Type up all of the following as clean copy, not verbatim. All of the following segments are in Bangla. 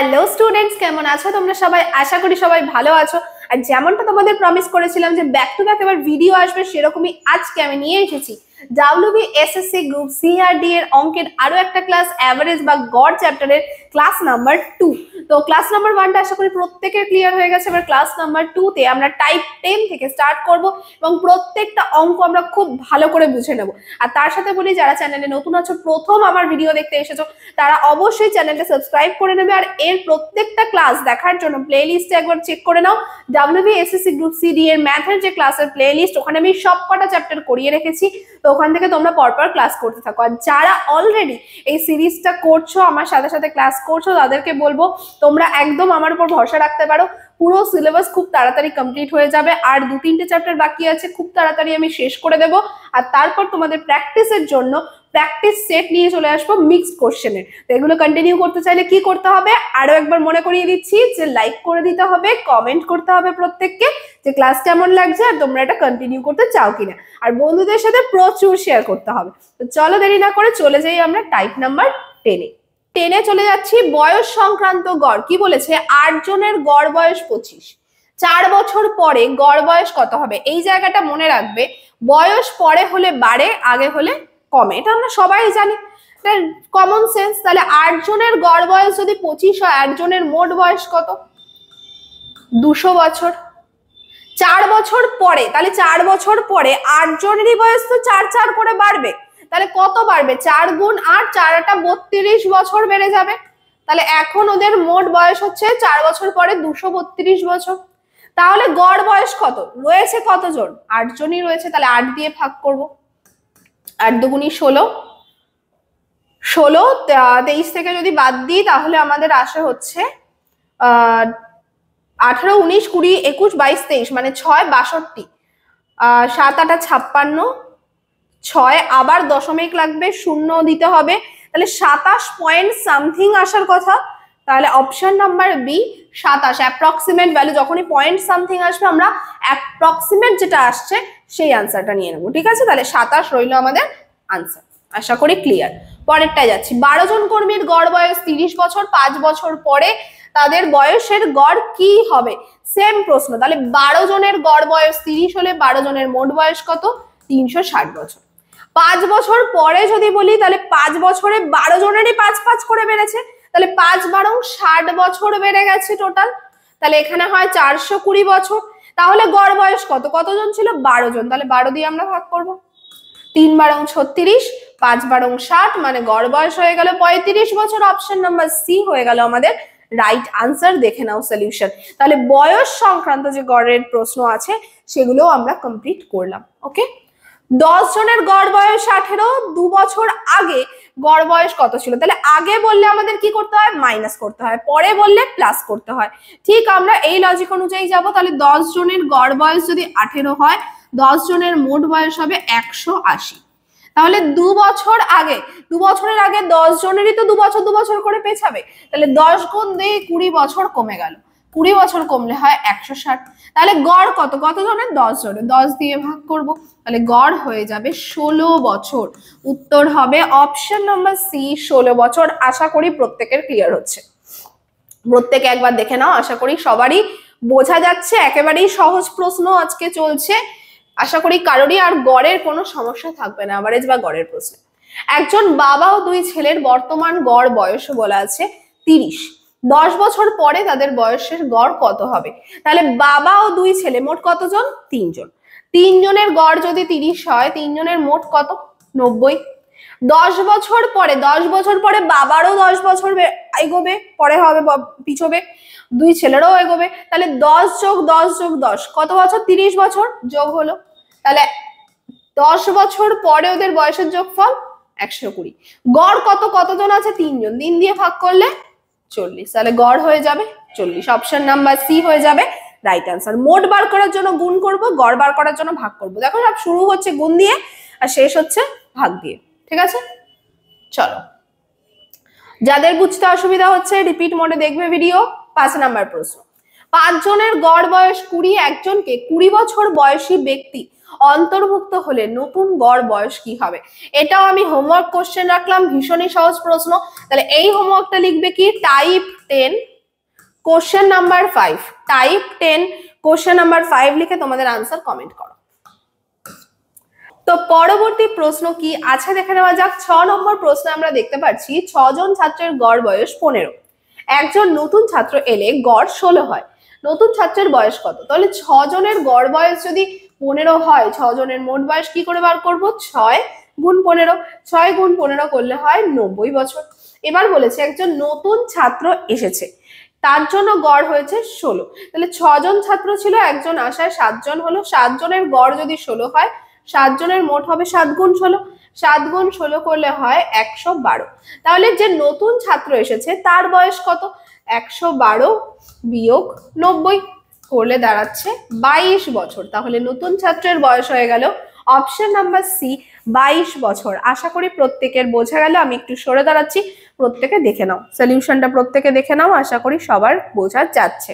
হ্যালো স্টুডেন্টস, কেমন আছো তোমরা সবাই? আশা করি সবাই ভালো আছো। আর যেমনটা তোমাদের প্রমিস করেছিলাম যে ব্যাক টু ব্যাক এবার ভিডিও আসবে, সেরকমই আজকে আমি নিয়ে এসেছি WBSSC গ্রুপ সিআরডি এর অঙ্কের আরো একটা ক্লাস, অ্যাভারেজ বা গড় চ্যাপ্টারের ক্লাস নাম্বার 2। তো ক্লাস নাম্বার 1টা আশা করি প্রত্যেকের ক্লিয়ার হয়ে গেছে। এবার ক্লাস নাম্বার 2 তে আমরা টাইপ 10 থেকে স্টার্ট করব এবং প্রত্যেকটা অঙ্ক আমরা খুব ভালো করে বুঝে নেব। আর তার সাথে বলি, যারা চ্যানেলে নতুন আছো, প্রথম আমার ভিডিও দেখতে এসেছো, তারা অবশ্যই চ্যানেলটা সাবস্ক্রাইব করে নেবে। আর এর প্রত্যেকটা ক্লাস দেখার জন্য প্লে লিস্টে একবার চেক করে নাও। WBSSC গ্রুপ সিডি এর ম্যাথের যে ক্লাসের প্লে লিস্ট, ওখানে আমি সব কটা চ্যাপ্টার করিয়ে রেখেছি। তো ওখান থেকে তোমরা পরপর ক্লাস করতে থাকো। আর যারা অলরেডি এই সিরিজটা করছো, আমার সাথে সাথে ক্লাস করছো, তাদেরকে বলবো তোমরা একদম আমার উপর ভরসা রাখতে পারো। পুরো সিলেবাস খুব তাড়াতাড়ি কমপ্লিট হয়ে যাবে। আর 2-3টে চ্যাপ্টার বাকি আছে, খুব তাড়াতাড়ি আমি শেষ করে দেব। আর তারপর তোমাদের প্র্যাকটিসের জন্য প্র্যাকটিস সেট নিয়ে চলে আসবো মিক্সড কোশ্চেনের। তো এগুলো কন্টিনিউ করতে চাইলে কি করতে হবে আরো একবার মনে করিয়ে দিচ্ছি, যে লাইক করে দিতে হবে, কমেন্ট করতে হবে প্রত্যেককে যে ক্লাস কেমন লাগছে আর তোমরা এটা কন্টিনিউ করতে চাও কিনা। আর বন্ধুদের সাথে প্রচুর শেয়ার করতে হবে। তো চলো দেরি না করে চলে যাই আমরা টাইপ নাম্বার 10-এ চলে যাচ্ছি। বয়স সংক্রান্ত গড় কি বলেছে? 8 জনের গড় বয়স 25। 4 বছর পরে গড় বয়স কত হবে? এই জায়গাটা মনে রাখবে, বয়স পরে হলে বাড়ে, আগে হলে কমে, এটা আমরা সবাই জানি, কমন সেন্স। তাহলে 8 জনের গড় বয়স যদি 25 হয়, 8 জনের মোট বয়স কত? 200 বছর। 4 বছর পরে, তাহলে 4 বছর পরে 8 জনেরই বয়স তো 4 করে বাড়বে। তাহলে কত বাড়বে? 4 গুণ 8, 4 × 32 বছর বেড়ে যাবে। তাহলে এখন ওদের মোট বয়স হচ্ছে 4 বছর পরে 232 বছর। তাহলে গড় বয়স কত রয়েছে? কতজন? 8 জনই রয়েছে। তাহলে 8 দিয়ে ভাগ করব। 8 দুগুণী 16, 23 থেকে যদি বাদ দিই তাহলে আমাদের আসে হচ্ছে 18, 19, 20, 21, 22, 23, মানে 6 62, 7 8 56, 6 আবার দশমিক লাগবে, শূন্য দিতে হবে। তাহলে 27 পয়েন্ট সামথিং আসার কথা। তাহলে option number B 27। Approximate value, যখনই পয়েন্ট সামথিং আসবে আমরা অ্যাপ্রক্সিমেট যেটা আসছে সেই আনসারটা নিয়ে নেবো। ঠিক আছে, তাহলে 27 রইল আমাদের আনসার। আশা করি ক্লিয়ার। পরেরটায় যাচ্ছি। 12 জন কর্মীর গড় বয়স 30 বছর। 5 বছর পরে তাদের বয়সের গড় কি হবে? সেম প্রশ্ন। তাহলে 12 জনের গড় বয়স 30 হলে 12 জনের মোট বয়স কত? 360 বছর। 5 বছর পরে যদি বলি, তাহলে 5 বছরে 12 জনেরই 5 করে বেড়েছে। তাহলে 5 × 60 বছর বেড়ে গেছে টোটাল। তাহলে এখানে হয় 420 বছর। তাহলে গড় বয়স কত? কতজন ছিল? 12 জন। তাহলে 12 দিয়ে আমরা ভাগ করব। 3 × 36, 5 × 60, মানে গড় বয়স হয়ে গেল 35 বছর। অপশন নাম্বার সি হয়ে গেল আমাদের রাইট আনসার। দেখে নাও সলিউশন। তাহলে বয়স সংক্রান্ত যে গড়ের প্রশ্ন আছে সেগুলো আমরা কমপ্লিট করলাম। ওকে, 10 জনের গড় বয়স 18। 2 বছর আগে গড় বয়স কত ছিল? তাহলে আগে বললে আমাদের কি করতে হয়? মাইনাস করতে হয়, পরে বললে প্লাস করতে হয়। ঠিক আমরা এই লজিক অনুযায়ী যাব। তাহলে 10 জনের গড় বয়স যদি 18 হয়, 10 জনের মোট বয়স হবে 180। তাহলে 2 বছর আগে, 2 বছরের আগে 10 জনেরই তো 2 বছর করে পেছাবে। তাহলে 10 গুণ দিয়ে 20 বছর কমে গেল। 20 বছর কমলে হয় 160। তাহলে গড় কত? কত জনের? 10 জনের। 10 দিয়ে ভাগ করব। তাহলে গড় হয়ে যাবে 16 বছর। উত্তর হবে অপশন নাম্বার সি, 16 বছর। আশা করি প্রত্যেকের ক্লিয়ার হচ্ছে। প্রত্যেকে একবার দেখে নাও, আশা করি সবারই বোঝা যাচ্ছে। একেবারেই সহজ প্রশ্ন আজকে চলছে। আশা করি কারোরই আর গড়ের কোনো সমস্যা থাকবে না অ্যাভারেজ বা গড়ের প্রশ্নে। একজন বাবা ও 2 ছেলের বর্তমান গড় বয়স বলা আছে 30। 10 বছর পরে তাদের বয়সের গড় কত হবে? তাহলে বাবা ও 2 ছেলে মোট কতজন? 3 জন। 3 জনের গড় যদি 30 হয়, 3 জনের মোট কত? 90। 10 বছর পরে, 10 বছর পরে বাবারও 10 বছর এগোবে, পরে হবে পিছবে, 2 ছেলেরও এগোবে। তাহলে 10 + 10 + 10 কত বছর? 30 বছর যোগ হলো। তাহলে 10 বছর পরে ওদের বয়সের যোগফল 120। গড় কত? কতজন আছে? 3 জন। 3 দিয়ে ভাগ করলে 40। তাহলে গড় হয়ে যাবে 40। অপশন নাম্বার সি হয়ে যাবে রাইট আনসার। মোট বার করার জন্য গুণ করব, গড় বার করার জন্য ভাগ করব। দেখো সব শুরু হচ্ছে গুণ দিয়ে আর শেষ হচ্ছে ভাগ দিয়ে। ঠিক আছে, চলো। যাদের বুঝতে অসুবিধা হচ্ছে রিপিট মোডে দেখবে ভিডিও। 5 নাম্বার প্রশ্ন। 5 জনের গড় বয়স 20। একজনকে 20 বছর বয়সী ব্যক্তি অন্তর্ভুক্ত হলে নতুন গড় বয়স কি হবে? এটাও আমি হোমওয়ার্ক কোশ্চেন রাখলাম, ভীষণই সহজ প্রশ্ন। তাহলে এই হোমওয়ার্কটা লিখবে কি, type 10 question number 5, type 10 question number 5 লিখে তোমাদের আনসার কমেন্ট করো। তো পরবর্তী প্রশ্ন কি আছে দেখে নেওয়া যাক। 6 নম্বর প্রশ্নে আমরা দেখতে পাচ্ছি 6 জন ছাত্রের গড় বয়স 15, একজন নতুন ছাত্র এলে গড় 16 হয়, নতুন ছাত্রের বয়স কত? তাহলে 6 জনের গড় বয়স যদি 15 হয়, 6 জনের মোট বয়স কি করে বার করব? 6 গুণ 15, 6 গুণ 15 করলে হয় 90 বছর। এবার বলেছে একজন নতুন ছাত্র এসেছে, তার জন্য গড় হয়েছে 16। তাহলে 6 জন ছাত্র ছিল, একজন আসায় 7 জন হলো, 7 জনের গড় যদি 16 হয়, 7 জনের মোট হবে 7 গুণ 16, 7 গুণ 16 করলে হয় 112। তাহলে যে নতুন ছাত্র এসেছে তার বয়স কত? 112 বিয়োগ 90 করলে দাঁড়াচ্ছে 22 বছর। তাহলে নতুন ছাত্রের বয়স হয়ে গেল অপশন নাম্বার সি, 22 বছর। আশা করি প্রত্যেকের বোঝা গেল। আমি একটু সরে দাঁড়াচ্ছি, প্রত্যেকে দেখে নাও সলিউশনটা, প্রত্যেকে দেখে নাও, আশা করি সবার বোঝা যাচ্ছে।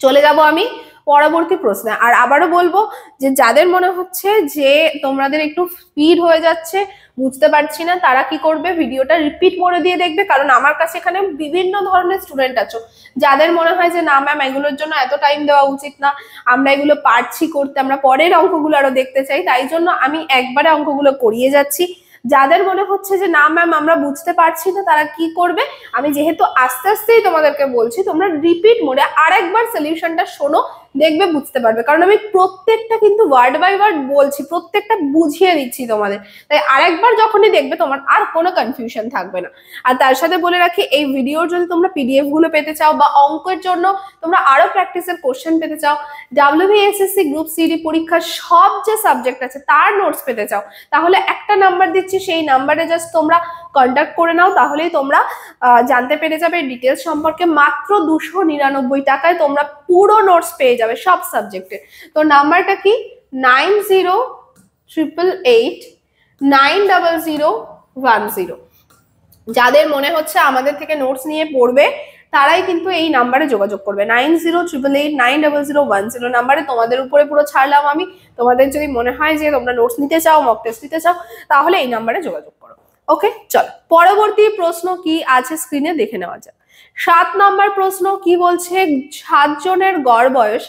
চলে যাব আমি পরবর্তী প্রশ্নে। আর আবারও বলবো যে যাদের মনে হচ্ছে যে তোমাদের একটু স্পিড হয়ে যাচ্ছে, বুঝতে পারছি না, তারা কি করবে, ভিডিওটা রিপিট করে দিয়ে দেখবে। কারণ আমার কাছে এখানে বিভিন্ন ধরনের স্টুডেন্ট আছো, যাদের মনে হয় যে না ম্যাম এগুলোর জন্য এত টাইম দেওয়া উচিত না, আমরা এগুলো পারছি করতে, আমরা পরের অঙ্কগুলো আরো দেখতে চাই, তাই জন্য আমি একবারে অঙ্কগুলো করিয়ে যাচ্ছি। যাদের মনে হচ্ছে যে না ম্যাম আমরা বুঝতে পারছি না, তারা কি করবে, আমি যেহেতু আস্তে আস্তেই তোমাদেরকে বলছি, তোমরা রিপিট মোডে আরেকবার সলিউশনটা শোনো, দেখবে বুঝতে পারবে। কারণ আমি প্রত্যেকটা কিন্তু ওয়ার্ড বাই ওয়ার্ড বলছি, প্রত্যেকটা বুঝিয়ে দিচ্ছি তোমাদের, তাই আরেকবার যখনই দেখবে তোমার আর কোনো কনফিউশন থাকবে না। আর তার সাথে বলে রাখি, এই ভিডিওর যদি তোমরা পিডিএফ গুলো পেতে চাও বা অঙ্কের জন্য তোমরা আরো প্র্যাকটিসের কোশ্চেন পেতে চাও, WBSSC গ্রুপ সিডি পরীক্ষার সব যে সাবজেক্ট আছে তার নোটস পেতে চাও, তাহলে একটা নাম্বার দিচ্ছি, সেই নাম্বারে জাস্ট তোমরা কন্ট্যাক্ট করে নাও, তাহলেই তোমরা জানতে পেরে যাবে ডিটেলস সম্পর্কে। মাত্র 299 টাকায় তোমরা পুরো নোটস পেয়ে যাবে সব সাবজেক্টে। তো নাম্বারটা কি, 9088890010। যাদের মনে হচ্ছে আমাদের থেকে নোটস নিয়ে পড়বে, তারাই কিন্তু এই নাম্বারে যোগাযোগ করবে, 9088890010 নাম্বারে। তোমাদের উপরে পুরো ছাড়লাম আমি। তোমাদের যদি মনে হয় যে তোমরা নোটস নিতে চাও, মক টেস্ট নিতে চাও, তাহলে এই নাম্বারে যোগাযোগ করো। ওকে, চলো পরবর্তী প্রশ্ন কি আছে স্ক্রিনে দেখে নেওয়া যাক। 7 নম্বর প্রশ্ন কি বলছে, 7 জনের গড় বয়স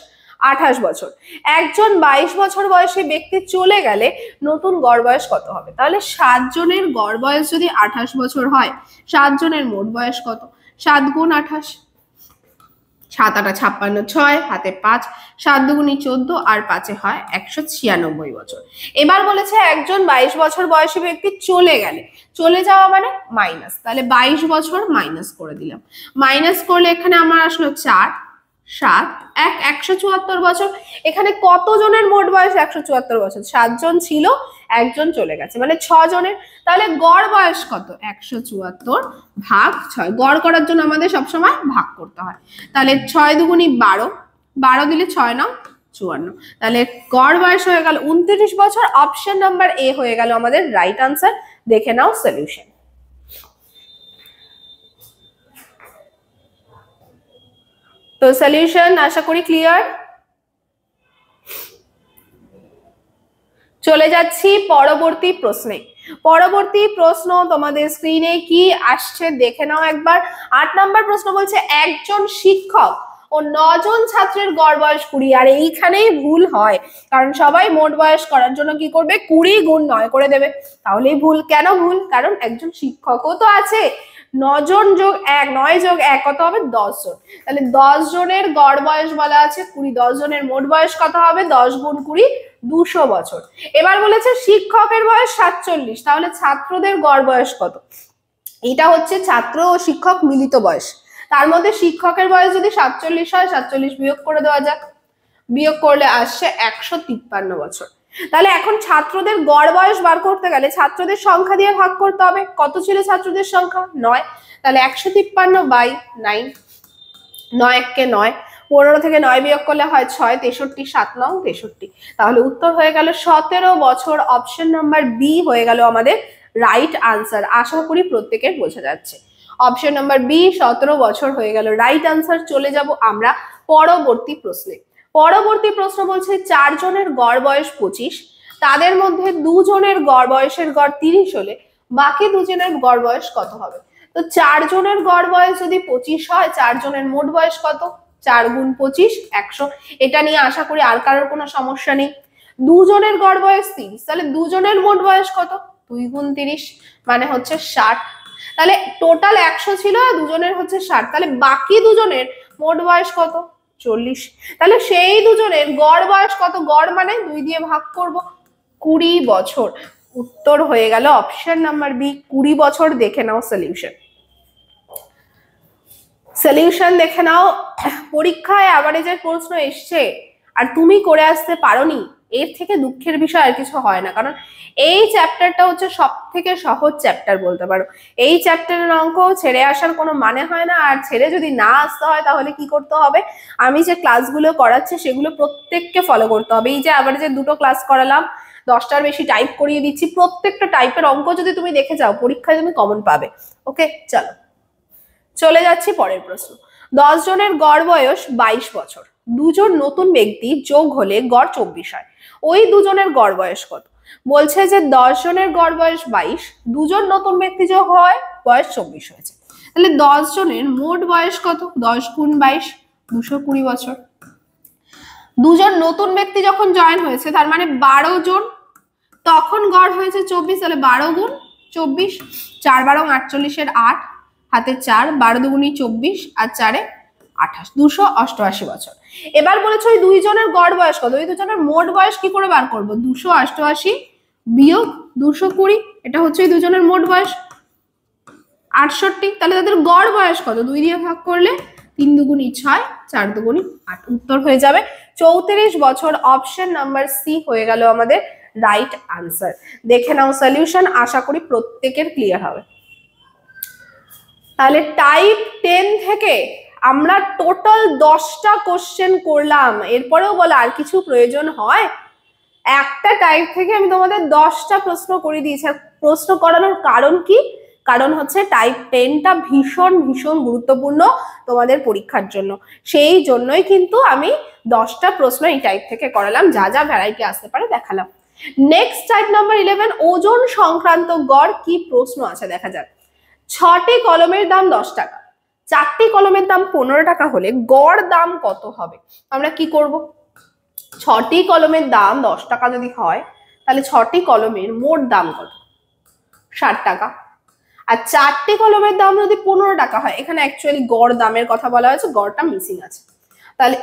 28 বছর, একজন 22 বছর বয়সী ব্যক্তি চলে গেলে নতুন গড় বয়স কত হবে? তাহলে 7 জনের গড় বয়স যদি 28 বছর হয়, 7 জনের মোট বয়স কত? 7 গুণ 28, 7 8 56, 6 হাতে 5, 7 দুগুণী 14 আর 5 হয় 196 বছর। এবার বলেছে একজন 22 বছর বয়সী ব্যক্তি চলে গেলে, চলে যাওয়া মানে মাইনাস, তাহলে 22 বছর মাইনাস করে দিলাম, মাইনাস করলে এখানে আমার আসলো 4 7 1 174 বছর। এখানে কত জনের মোট বয়স 174 বছর? 7 জন ছিল, একজন চলে গেছে, মানে 6 জনের। তাহলে গড় বয়স কত? 174 ভাগ 6। গড় করার জন্য আমাদের সবসময় ভাগ করতে হয়। তাহলে 6 দুগুণী 12, 12 দিলে 6 9 54, তাহলে গড় বয়স হয়ে গেল 29 বছর। অপশন নাম্বার এ হয়ে গেল আমাদের রাইট আনসার। দেখে নাও সলিউশন। তো সলিউশন আশা করি ক্লিয়ার। চলে যাচ্ছি পরবর্তী প্রশ্নে। পরবর্তী প্রশ্ন তোমাদের স্ক্রিনে কি আসছে দেখে নাও একবার। 8 নম্বর প্রশ্ন বলছে একজন শিক্ষক ও 9 জন ছাত্রের গড় বয়স 20। আর এইখানেই ভুল হয়, কারণ সবাই মোট বয়স করার জন্য কি করবে, 20 গুণ 9 করে দেবে, তাহলেই ভুল। কেন ভুল? কারণ একজন শিক্ষকও তো আছে। 9 জন যোগ 1, 9 যোগ 1 কত হবে? 10 জন। তাহলে 10 জনের গড় বয়স বলা আছে 20, 10 জনের মোট বয়স কত হবে? 10 গুণ 20 200 বছর। এবার বলেছে শিক্ষকের বয়স 47, তাহলে ছাত্রদের গড় বয়স কত? এটা হচ্ছে ছাত্র ও শিক্ষক মিলিত বয়স, তার মধ্যে শিক্ষকের বয়স যদি 47 হয়, 47 বিয়োগ করে দেওয়া যাক, বিয়োগ করলে আসছে 153 বছর। তাহলে এখন ছাত্রদের গড় বয়স বার করতে গেলে ছাত্রদের সংখ্যা দিয়ে ভাগ করতে হবে। কত ছিল ছাত্রদের সংখ্যা? 9, তাহলে 153 বাই 9, 9 1 9, 15 থেকে 9 বিয়োগ করলে হয় 6, 63 7 9 63। তাহলে উত্তর হয়ে গেল 17 বছর। অপশন নাম্বার বি হয়ে গেল আমাদের রাইট আনসার। আশা করি প্রত্যেকের বোঝা যাচ্ছে। অপশন নাম্বার বি 17 বছর হয়ে গেল রাইট আনসার। চলে যাব আমরা পরবর্তী প্রশ্নে। পরবর্তী প্রশ্ন বলছে 4 জনের গড় বয়স 25, তাদের মধ্যে 2 জনের গড় বয়সের গড় 30 হলে বাকি 2 জনের গড় বয়স কত হবে? তো 4 জনের গড় বয়স যদি 25 হয়, 4 জনের মোট বয়স কত? 4 গুণ 25 100। এটা নিয়ে আশা করি আর কারোর কোনো সমস্যা নেই। 2 জনের গড় বয়স 30, তাহলে 2 জনের মোট বয়স কত? 2 গুণ 30 মানে হচ্ছে 60। তাহলে টোটাল 100 ছিল, 2 জনের হচ্ছে 60, তাহলে বাকি 2 জনের মোট বয়স কত? 40। তাহলে সেই 2 জনের গড় বয়স কত? গড় মানে 2 দিয়ে ভাগ করব, 20 বছর। উত্তর হয়ে গেল অপশন নাম্বার বি, 20 বছর। দেখে নাও সলিউশন। সলিউশন দেখে নাও। পরীক্ষায় অ্যাভারেজের প্রশ্ন এসছে আর তুমি করে আসতে পারোনি, এর থেকে দুঃখের বিষয় আর কিছু হয় না, কারণ এই চ্যাপ্টারটা হচ্ছে সব থেকে সহজ চ্যাপ্টার বলতে পারো। এই চ্যাপ্টারের অঙ্ক ছেড়ে আসার কোনো মানে হয় না, আর ছেড়ে যদি না আসতে হয় তাহলে কি করতে হবে? আমি যে ক্লাসগুলো করাচ্ছি সেগুলো প্রত্যেককে ফলো করতে হবে। এই যে অ্যাভারেজের 2টো ক্লাস করালাম, 10টার বেশি টাইপ করিয়ে দিচ্ছি, প্রত্যেকটা টাইপের অঙ্ক যদি তুমি দেখে যাও পরীক্ষায় তুমি কমন পাবে। ওকে, চলো চলে যাচ্ছি পরের প্রশ্ন। 10 জনের গড় বয়স 22 বছর, 2 জন নতুন ব্যক্তি যোগ হলে গড় 24 হয়, ওই 2 জনের গড় বয়স কত? বলছে যে 10 জনের গড় বয়স 22, 2 জন নতুন ব্যক্তি যোগ হয় বয়স 24 হয়েছে, তাহলে 10 জনের মোট বয়স কত? 10 গুণ 22 220 বছর। 2 জন নতুন ব্যক্তি যখন জয়েন হয়েছে তার মানে 12 জন, তখন গড় হয়েছে 24, তাহলে 12 গুণ 24, 4 12 48 8 হাতে 4, 12 দুগুণী 24 আর 4 28, 288 বছর। এবার বলেছে ওই 2 জনের গড় বয়স কত? ওই 2 জনের মোট বয়স কি করে বার করব? 288 বিয়োগ 220, এটা হচ্ছে ওই 2 জনের মোট বয়স 68, তাহলে তাদের গড় বয়স কত? 2 দিয়ে ভাগ করলে 3 দুগুণী 6, 4 দুগুণী 8, উত্তর হয়ে যাবে 34 বছর। অপশন নাম্বার সি হয়ে গেল আমাদের রাইট আনসার। দেখে নাও সলিউশন, আশা করি প্রত্যেকের ক্লিয়ার হবে। তাহলে টাইপ 10 থেকে আমরা টোটাল 10টা কোশ্চেন করলাম, এরপরেও বলে আর কিছু প্রয়োজন হয়? একটা টাইপ থেকে আমি তোমাদের 10টা প্রশ্ন করে দিয়েছি। প্রশ্ন করানোর কারণ কি? কারণ হচ্ছে টাইপ 10টা ভীষণ ভীষণ গুরুত্বপূর্ণ তোমাদের পরীক্ষার জন্য, সেই জন্যই কিন্তু আমি 10টা প্রশ্ন এই টাইপ থেকে করালাম, যা যা ভ্যারাইটি আসতে পারে দেখালাম। নেক্সট টাইপ নাম্বার 11, ওজন সংক্রান্ত গড় কি প্রশ্ন আছে দেখা যাক। 6টি কলমের দাম 10 টাকা, 4টি কলমের দাম 15 টাকা হলে গড় দাম কত হবে? আমরা কি করব? 6টি কলমের দাম 10 টাকা যদি হয় তাহলে 6টি কলমের মোট দাম কত? 60 টাকা। আর 4টি কলমের দাম যদি 15 টাকা হয়, এখানে অ্যাকচুয়ালি গড় দামের কথা বলা হয়েছে, গড়টা মিসিং আছে, তাহলে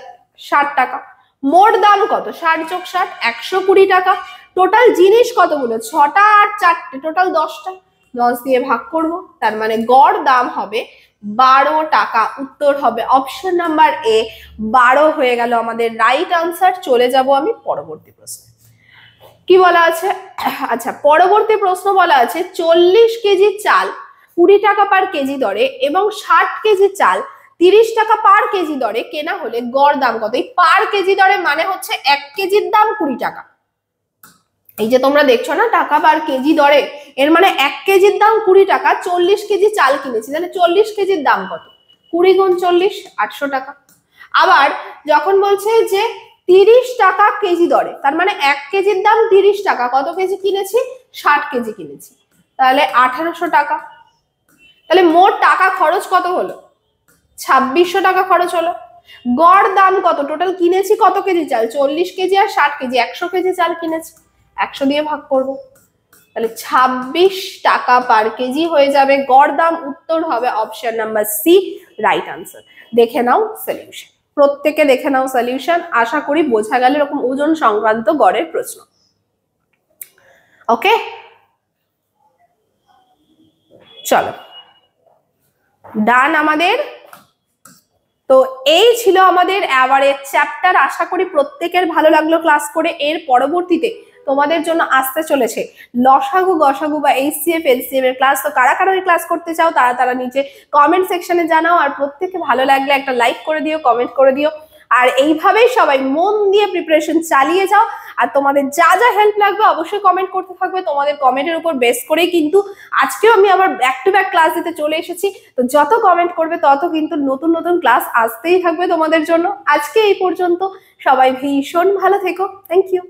60 টাকা। মোট দাম কত? 60 যোগ 60 120 টাকা। টোটাল জিনিস কতগুলো? 6টা আর 4টে, টোটাল 10টা, 10 দিয়ে ভাগ করব, তার মানে গড় দাম হবে 12 টাকা। উত্তর হবে অপশন নাম্বার এ, 12 হয়ে গেল আমাদের রাইট আনসার। চলে যাব আমি পরবর্তী প্রশ্নে। কি বলা আছে? আচ্ছা, পরবর্তী প্রশ্ন বলা আছে 40 কেজি চাল 20 টাকা পার কেজি দরে এবং 60 কেজি চাল 30 টাকা পার কেজি দরে কেনা হলে গড় দাম কত? এই পার কেজি দরে মানে হচ্ছে 1 কেজির দাম 20 টাকা। এই যে তোমরা দেখছো না টাকা পার কেজি দরে, এর মানে 1 কেজির দাম 20 টাকা, 40 কেজি চাল কিনেছি, তাহলে 40 কেজির দাম কত? 20 গুণ 40 800 টাকা। আবার যখন বলছে যে 30 টাকা কেজি দরে, তার মানে 1 কেজির দাম 30 টাকা, কত কেজি কিনেছি? 60 কেজি কিনেছি, তাহলে 1800 টাকা। তাহলে মোট টাকা খরচ কত হলো? 2600 টাকা খরচ হলো। গড় দাম কত? টোটাল কিনেছি কত কেজি চাল? 40 কেজি আর 60 কেজি, 100 কেজি চাল কিনেছি, 100 দিয়ে ভাগ করব, তাহলে 26 টাকা পার কেজি হয়ে যাবে গড় দাম। উত্তর হবে option number C, right answer. দেখে নাও সলিউশন, প্রত্যেকে দেখে নাও সলিউশন। আশা করি বোঝা গেল এরকম ওজন সংক্রান্ত গড়ের প্রশ্ন। ওকে, চলো ডান আমাদের। তো এই ছিল আমাদের এভারেজ চ্যাপ্টার। আশা করি প্রত্যেকের ভালো লাগলো ক্লাস করে। এর পরবর্তীতে তোমাদের জন্য আসতে চলেছে লসাগু গসাগু বা এইচসিএফ এলসিএম এর ক্লাস। তো কারা কারা ওই ক্লাস করতে চাও তারা নিচে কমেন্ট সেকশনে জানাও, আর প্রত্যেকে ভালো লাগলে একটা লাইক করে দিও, কমেন্ট করে দিও। আর এইভাবেই সবাই মন দিয়ে প্রিপারেশন চালিয়ে যাও। আর তোমাদের যা যা হেল্প লাগবে অবশ্যই কমেন্ট করতে থাকবে, তোমাদের কমেন্টের উপর বেস করেই কিন্তু আজকেও আমি আবার ব্যাক টু ব্যাক ক্লাস দিতে চলে এসেছি। তো যত কমেন্ট করবে তত কিন্তু নতুন নতুন ক্লাস আসতেই থাকবে তোমাদের জন্য। আজকে এই পর্যন্ত, সবাই ভীষণ ভালো থেকো। Thank you.